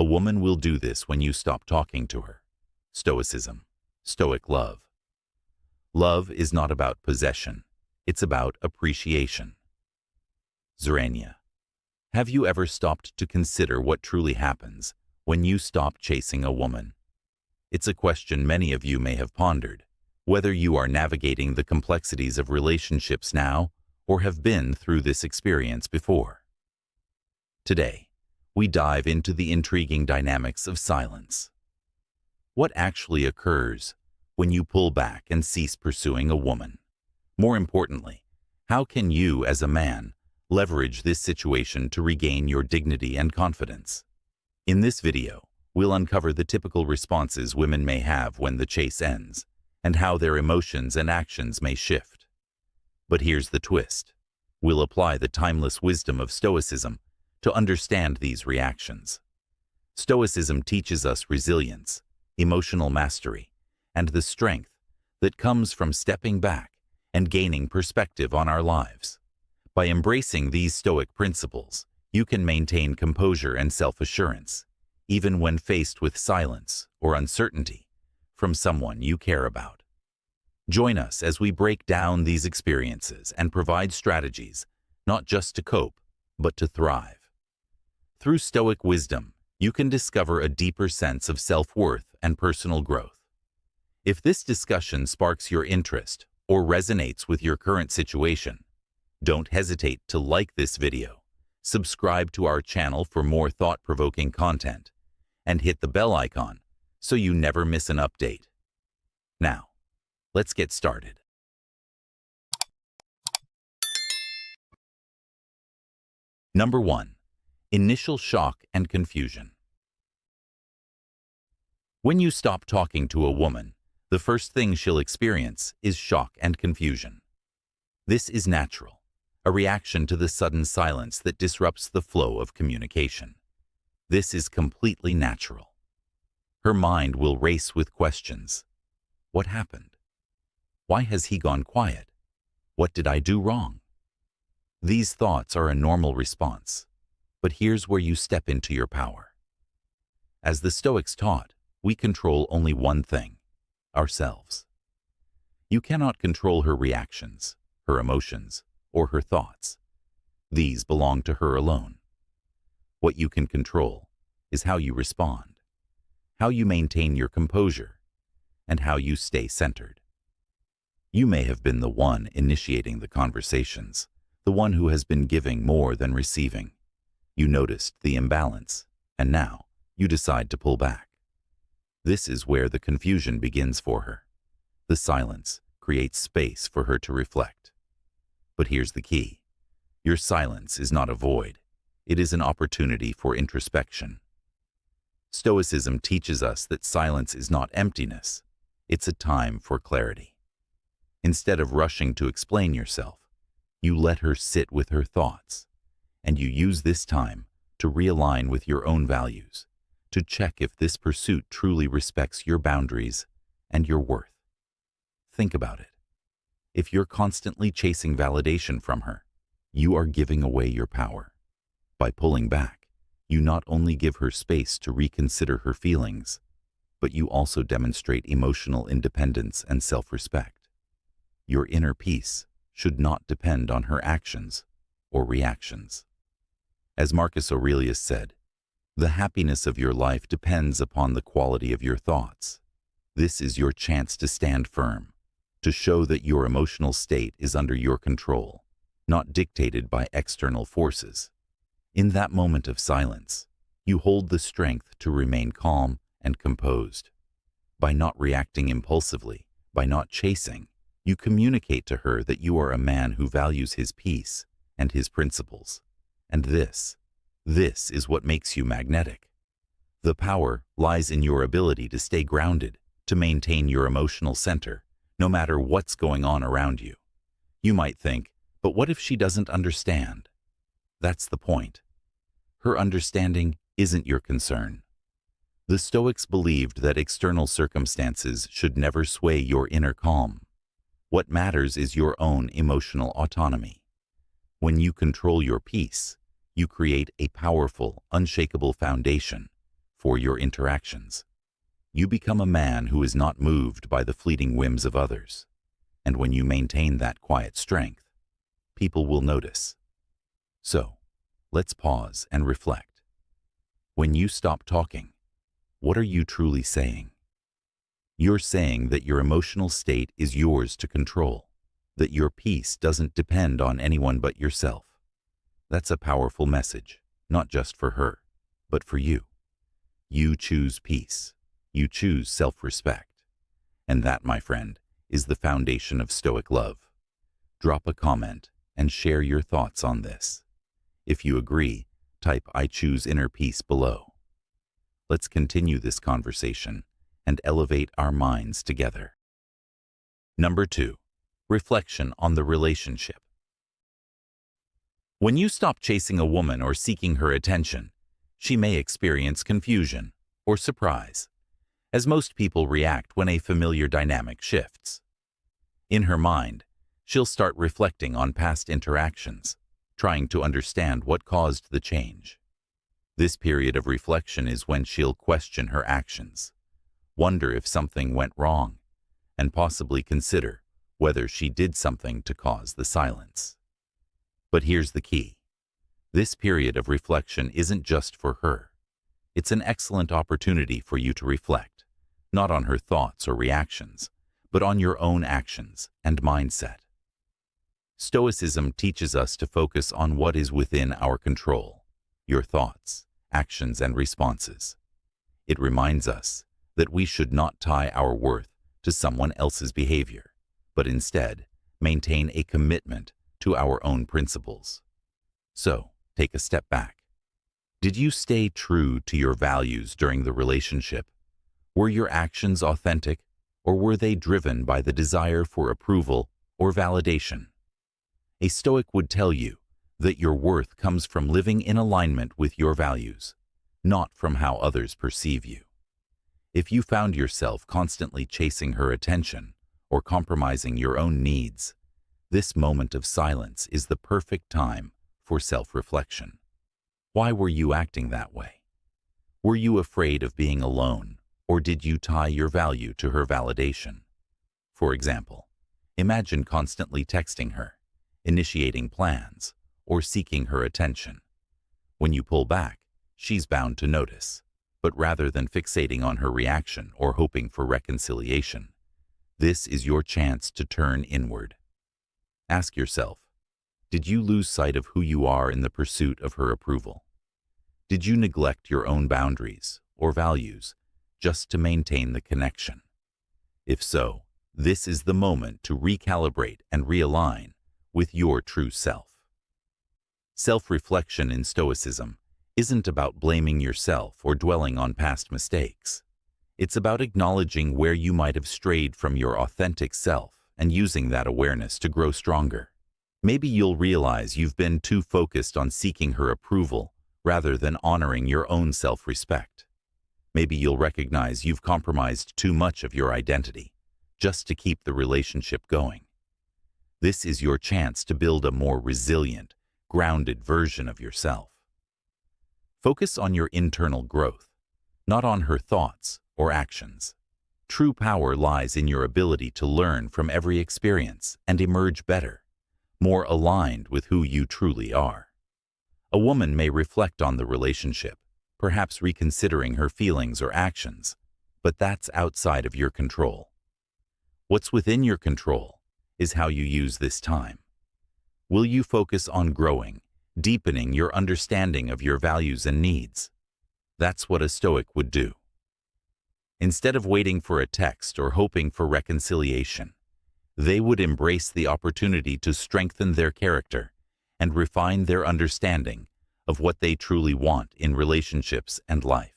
A woman will do this when you stop talking to her. Stoicism. Stoic love. Love is not about possession. It's about appreciation. Zerania. Have you ever stopped to consider what truly happens when you stop chasing a woman? It's a question many of you may have pondered, whether you are navigating the complexities of relationships now or have been through this experience before. Today, we dive into the intriguing dynamics of silence. What actually occurs when you pull back and cease pursuing a woman? More importantly, how can you, as a man, leverage this situation to regain your dignity and confidence? In this video, we'll uncover the typical responses women may have when the chase ends, and how their emotions and actions may shift. But here's the twist. We'll apply the timeless wisdom of Stoicism to understand these reactions. Stoicism teaches us resilience, emotional mastery, and the strength that comes from stepping back and gaining perspective on our lives. By embracing these Stoic principles, you can maintain composure and self-assurance, even when faced with silence or uncertainty from someone you care about. Join us as we break down these experiences and provide strategies not just to cope, but to thrive. Through Stoic wisdom, you can discover a deeper sense of self-worth and personal growth. If this discussion sparks your interest or resonates with your current situation, don't hesitate to like this video, subscribe to our channel for more thought-provoking content, and hit the bell icon so you never miss an update. Now, let's get started. Number 1. Initial shock and confusion. When you stop talking to a woman, the first thing she'll experience is shock and confusion. This is natural, a reaction to the sudden silence that disrupts the flow of communication. This is completely natural. Her mind will race with questions. What happened? Why has he gone quiet? What did I do wrong? These thoughts are a normal response, but here's where you step into your power. As the Stoics taught, we control only one thing: ourselves. You cannot control her reactions, her emotions, or her thoughts. These belong to her alone. What you can control is how you respond, how you maintain your composure, and how you stay centered. You may have been the one initiating the conversations, the one who has been giving more than receiving. You noticed the imbalance, and now you decide to pull back. This is where the confusion begins for her. The silence creates space for her to reflect. But here's the key. Your silence is not a void. It is an opportunity for introspection. Stoicism teaches us that silence is not emptiness. It's a time for clarity. Instead of rushing to explain yourself, you let her sit with her thoughts, and you use this time to realign with your own values, to check if this pursuit truly respects your boundaries and your worth. Think about it. If you're constantly chasing validation from her, you are giving away your power. By pulling back, you not only give her space to reconsider her feelings, but you also demonstrate emotional independence and self-respect. Your inner peace should not depend on her actions or reactions. As Marcus Aurelius said, "The happiness of your life depends upon the quality of your thoughts." This is your chance to stand firm, to show that your emotional state is under your control, not dictated by external forces. In that moment of silence, you hold the strength to remain calm and composed. By not reacting impulsively, by not chasing, you communicate to her that you are a man who values his peace and his principles. And this is what makes you magnetic. The power lies in your ability to stay grounded, to maintain your emotional center, no matter what's going on around you. You might think, but what if she doesn't understand? That's the point. Her understanding isn't your concern. The Stoics believed that external circumstances should never sway your inner calm. What matters is your own emotional autonomy. When you control your peace, you create a powerful, unshakable foundation for your interactions. You become a man who is not moved by the fleeting whims of others. And when you maintain that quiet strength, people will notice. So, let's pause and reflect. When you stop talking, what are you truly saying? You're saying that your emotional state is yours to control, that your peace doesn't depend on anyone but yourself. That's a powerful message, not just for her, but for you. You choose peace. You choose self-respect. And that, my friend, is the foundation of Stoic love. Drop a comment and share your thoughts on this. If you agree, type "I choose inner peace" below. Let's continue this conversation and elevate our minds together. Number 2. Reflection on the relationship. When you stop chasing a woman or seeking her attention, she may experience confusion or surprise, as most people react when a familiar dynamic shifts. In her mind, she'll start reflecting on past interactions, trying to understand what caused the change. This period of reflection is when she'll question her actions, wonder if something went wrong, and possibly consider whether she did something to cause the silence. But here's the key. This period of reflection isn't just for her. It's an excellent opportunity for you to reflect, not on her thoughts or reactions, but on your own actions and mindset. Stoicism teaches us to focus on what is within our control, your thoughts, actions, and responses. It reminds us that we should not tie our worth to someone else's behavior, but instead maintain a commitment to our own principles. So, take a step back. Did you stay true to your values during the relationship? Were your actions authentic, or were they driven by the desire for approval or validation? A Stoic would tell you that your worth comes from living in alignment with your values, not from how others perceive you. If you found yourself constantly chasing her attention or compromising your own needs, this moment of silence is the perfect time for self-reflection. Why were you acting that way? Were you afraid of being alone, or did you tie your value to her validation? For example, imagine constantly texting her, initiating plans, or seeking her attention. When you pull back, she's bound to notice. But rather than fixating on her reaction or hoping for reconciliation, this is your chance to turn inward. Ask yourself, did you lose sight of who you are in the pursuit of her approval? Did you neglect your own boundaries or values just to maintain the connection? If so, this is the moment to recalibrate and realign with your true self. Self-reflection in Stoicism isn't about blaming yourself or dwelling on past mistakes. It's about acknowledging where you might have strayed from your authentic self and using that awareness to grow stronger. Maybe you'll realize you've been too focused on seeking her approval rather than honoring your own self-respect. Maybe you'll recognize you've compromised too much of your identity just to keep the relationship going. This is your chance to build a more resilient, grounded version of yourself. Focus on your internal growth, not on her thoughts or actions. True power lies in your ability to learn from every experience and emerge better, more aligned with who you truly are. A woman may reflect on the relationship, perhaps reconsidering her feelings or actions, but that's outside of your control. What's within your control is how you use this time. Will you focus on growing, deepening your understanding of your values and needs? That's what a Stoic would do. Instead of waiting for a text or hoping for reconciliation, they would embrace the opportunity to strengthen their character and refine their understanding of what they truly want in relationships and life.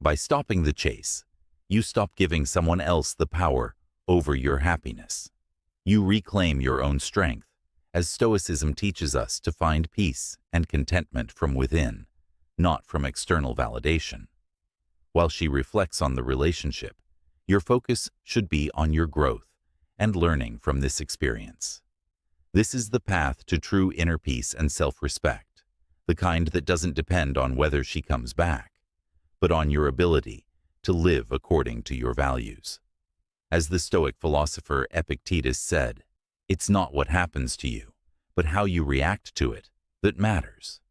By stopping the chase, you stop giving someone else the power over your happiness. You reclaim your own strength, as Stoicism teaches us to find peace and contentment from within, not from external validation. While she reflects on the relationship, your focus should be on your growth and learning from this experience. This is the path to true inner peace and self-respect, the kind that doesn't depend on whether she comes back, but on your ability to live according to your values. As the Stoic philosopher Epictetus said, "It's not what happens to you, but how you react to it that matters."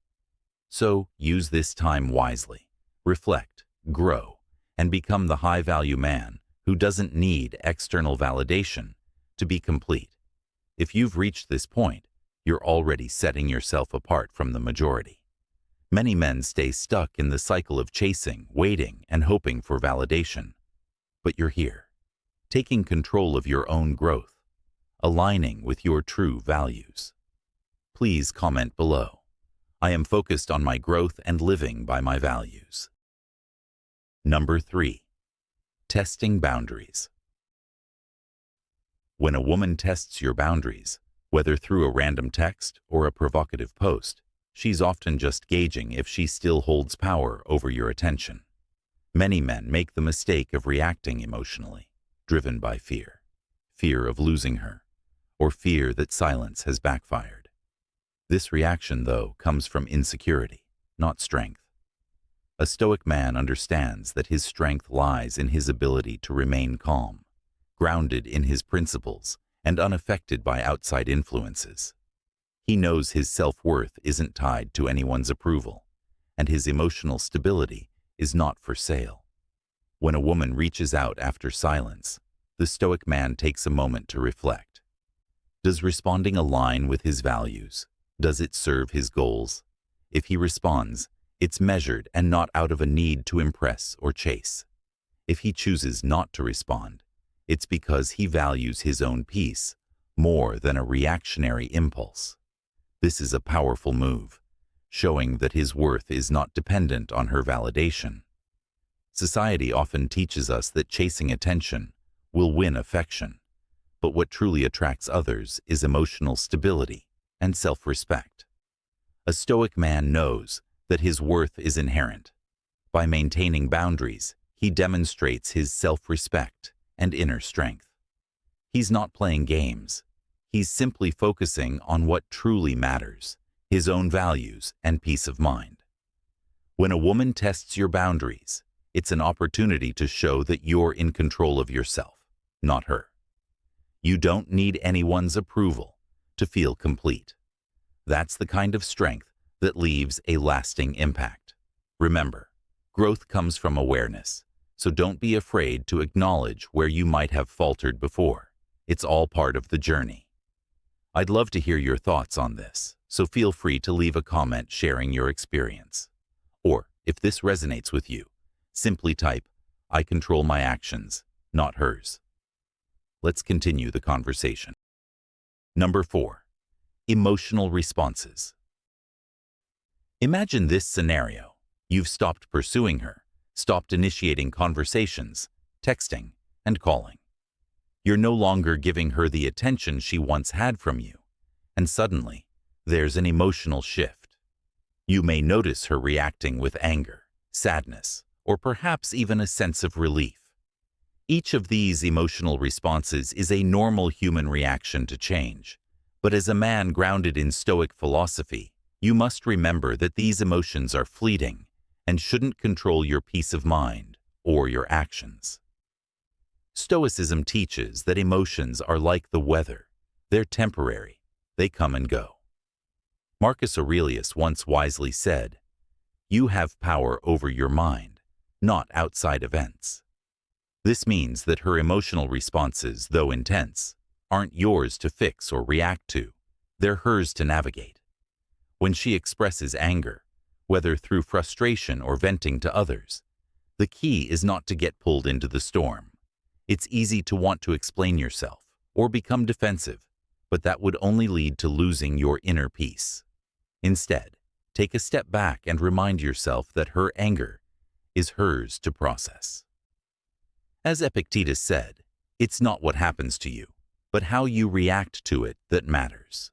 So use this time wisely, reflect, grow, and become the high-value man who doesn't need external validation to be complete. If you've reached this point, you're already setting yourself apart from the majority. Many men stay stuck in the cycle of chasing, waiting, and hoping for validation. But you're here, taking control of your own growth, aligning with your true values. Please comment below. I am focused on my growth and living by my values. Number 3. Testing boundaries. When a woman tests your boundaries, whether through a random text or a provocative post, she's often just gauging if she still holds power over your attention. Many men make the mistake of reacting emotionally, driven by fear. Fear of losing her, or fear that silence has backfired. This reaction, though, comes from insecurity, not strength. A Stoic man understands that his strength lies in his ability to remain calm, grounded in his principles, and unaffected by outside influences. He knows his self-worth isn't tied to anyone's approval, and his emotional stability is not for sale. When a woman reaches out after silence, the Stoic man takes a moment to reflect. Does responding align with his values? Does it serve his goals? If he responds, it's measured and not out of a need to impress or chase. If he chooses not to respond, it's because he values his own peace more than a reactionary impulse. This is a powerful move, showing that his worth is not dependent on her validation. Society often teaches us that chasing attention will win affection, but what truly attracts others is emotional stability and self-respect. A Stoic man knows that his worth is inherent. By maintaining boundaries, he demonstrates his self-respect and inner strength. He's not playing games. He's simply focusing on what truly matters, his own values and peace of mind. When a woman tests your boundaries, it's an opportunity to show that you're in control of yourself, not her. You don't need anyone's approval to feel complete. That's the kind of strength that leaves a lasting impact. Remember, growth comes from awareness, so don't be afraid to acknowledge where you might have faltered before. It's all part of the journey. I'd love to hear your thoughts on this, so feel free to leave a comment sharing your experience. Or, if this resonates with you, simply type, "I control my actions, not hers." Let's continue the conversation. Number 4. Emotional responses. Imagine this scenario. You've stopped pursuing her, stopped initiating conversations, texting, and calling. You're no longer giving her the attention she once had from you, and suddenly, there's an emotional shift. You may notice her reacting with anger, sadness, or perhaps even a sense of relief. Each of these emotional responses is a normal human reaction to change, but as a man grounded in Stoic philosophy, you must remember that these emotions are fleeting and shouldn't control your peace of mind or your actions. Stoicism teaches that emotions are like the weather. They're temporary. They come and go. Marcus Aurelius once wisely said, "You have power over your mind, not outside events." This means that her emotional responses, though intense, aren't yours to fix or react to. They're hers to navigate. When she expresses anger, whether through frustration or venting to others, the key is not to get pulled into the storm. It's easy to want to explain yourself or become defensive, but that would only lead to losing your inner peace. Instead, take a step back and remind yourself that her anger is hers to process. As Epictetus said, it's not what happens to you, but how you react to it that matters.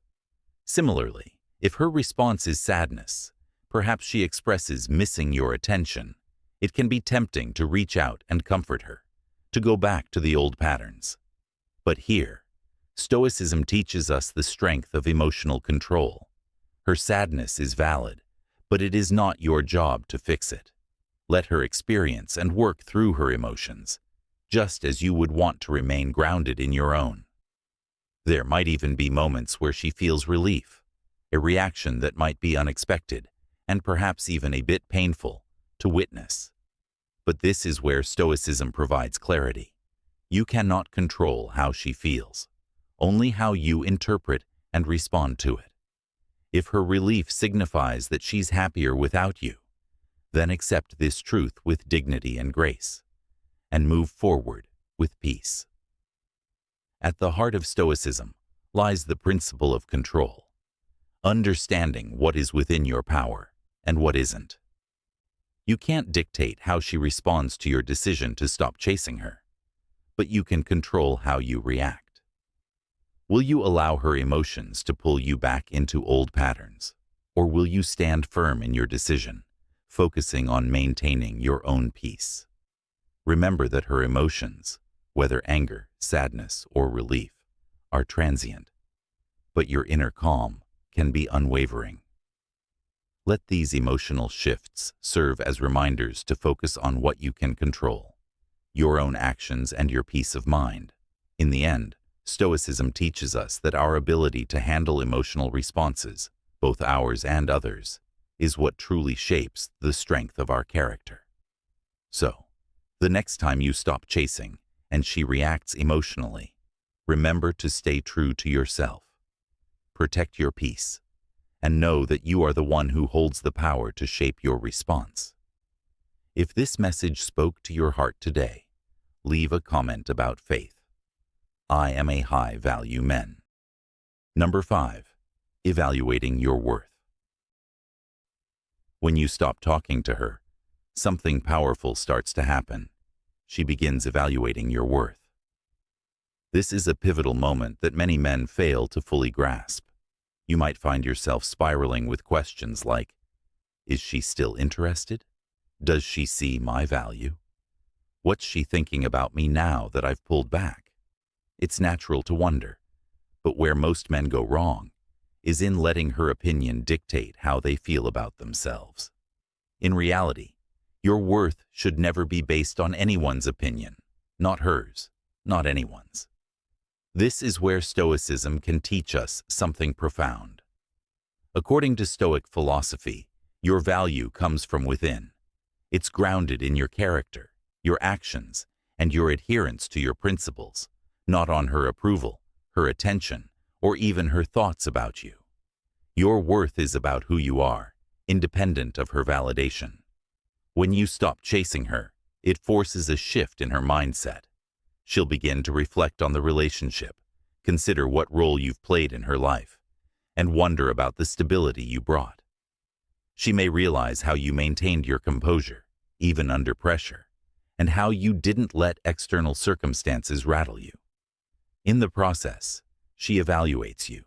Similarly, if her response is sadness, perhaps she expresses missing your attention, it can be tempting to reach out and comfort her, to go back to the old patterns. But here, Stoicism teaches us the strength of emotional control. Her sadness is valid, but it is not your job to fix it. Let her experience and work through her emotions, just as you would want to remain grounded in your own. There might even be moments where she feels relief, a reaction that might be unexpected and perhaps even a bit painful to witness. But this is where Stoicism provides clarity. You cannot control how she feels, only how you interpret and respond to it. If her relief signifies that she's happier without you, then accept this truth with dignity and grace, and move forward with peace. At the heart of Stoicism lies the principle of control, understanding what is within your power and what isn't. You can't dictate how she responds to your decision to stop chasing her, but you can control how you react. Will you allow her emotions to pull you back into old patterns, or will you stand firm in your decision, focusing on maintaining your own peace? Remember that her emotions, whether anger, sadness, or relief, are transient, but your inner calm can be unwavering. Let these emotional shifts serve as reminders to focus on what you can control, your own actions and your peace of mind. In the end, Stoicism teaches us that our ability to handle emotional responses, both ours and others, is what truly shapes the strength of our character. So, the next time you stop chasing and she reacts emotionally, remember to stay true to yourself. Protect your peace, and know that you are the one who holds the power to shape your response. If this message spoke to your heart today, leave a comment about faith. I am a high-value man. Number 5. Evaluating your worth. When you stop talking to her, something powerful starts to happen. She begins evaluating your worth. This is a pivotal moment that many men fail to fully grasp. You might find yourself spiraling with questions like, is she still interested? Does she see my value? What's she thinking about me now that I've pulled back? It's natural to wonder, but where most men go wrong is in letting her opinion dictate how they feel about themselves. In reality, your worth should never be based on anyone's opinion, not hers, not anyone's. This is where Stoicism can teach us something profound. According to Stoic philosophy, your value comes from within. It's grounded in your character, your actions, and your adherence to your principles, not on her approval, her attention, or even her thoughts about you. Your worth is about who you are, independent of her validation. When you stop chasing her, it forces a shift in her mindset. She'll begin to reflect on the relationship, consider what role you've played in her life, and wonder about the stability you brought. She may realize how you maintained your composure, even under pressure, and how you didn't let external circumstances rattle you. In the process, she evaluates you.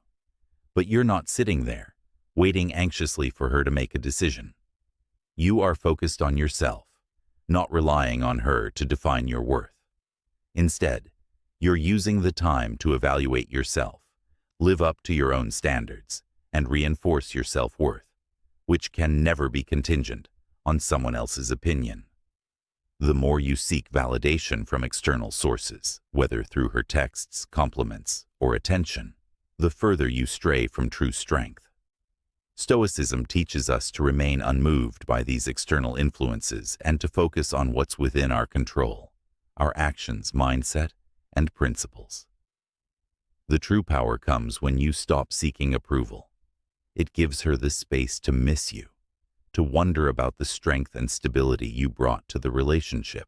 But you're not sitting there, waiting anxiously for her to make a decision. You are focused on yourself, not relying on her to define your worth. Instead, you're using the time to evaluate yourself, live up to your own standards, and reinforce your self-worth, which can never be contingent on someone else's opinion. The more you seek validation from external sources, whether through her texts, compliments, or attention, the further you stray from true strength. Stoicism teaches us to remain unmoved by these external influences and to focus on what's within our control, our actions, mindset, and principles. The true power comes when you stop seeking approval. It gives her the space to miss you, to wonder about the strength and stability you brought to the relationship.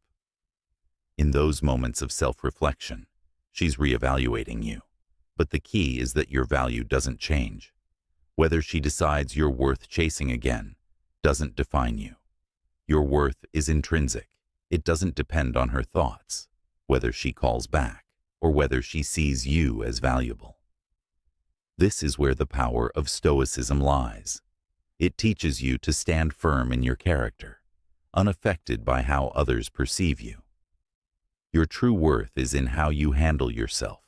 In those moments of self-reflection, she's reevaluating you, but the key is that your value doesn't change. Whether she decides you're worth chasing again doesn't define you. Your worth is intrinsic. It doesn't depend on her thoughts, whether she calls back, or whether she sees you as valuable. This is where the power of Stoicism lies. It teaches you to stand firm in your character, unaffected by how others perceive you. Your true worth is in how you handle yourself,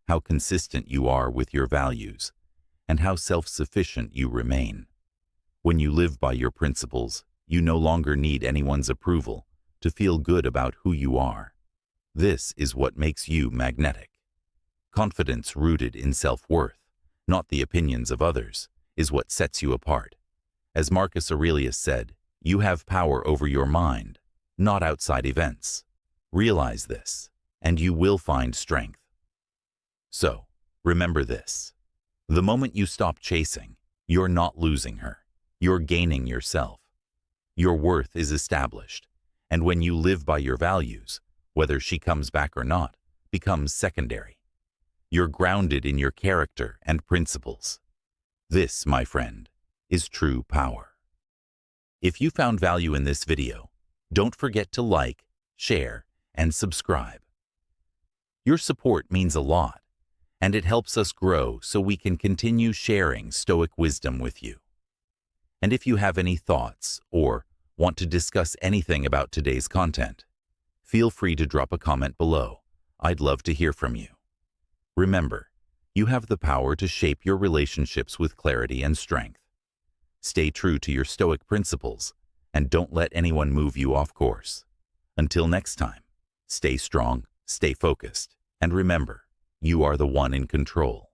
how consistent you are with your values, and how self-sufficient you remain. When you live by your principles, You no longer need anyone's approval to feel good about who you are. This is what makes you magnetic. Confidence rooted in self-worth, not the opinions of others, is what sets you apart. As Marcus Aurelius said, you have power over your mind, not outside events. Realize this, and you will find strength. So, remember this. The moment you stop chasing, you're not losing her. You're gaining yourself. Your worth is established, and when you live by your values, whether she comes back or not, becomes secondary. You're grounded in your character and principles. This, my friend, is true power. If you found value in this video, don't forget to like, share, and subscribe. Your support means a lot, and it helps us grow so we can continue sharing Stoic wisdom with you. And if you have any thoughts or want to discuss anything about today's content, feel free to drop a comment below. I'd love to hear from you. Remember, you have the power to shape your relationships with clarity and strength. Stay true to your Stoic principles and don't let anyone move you off course. Until next time, stay strong, stay focused, and remember, you are the one in control.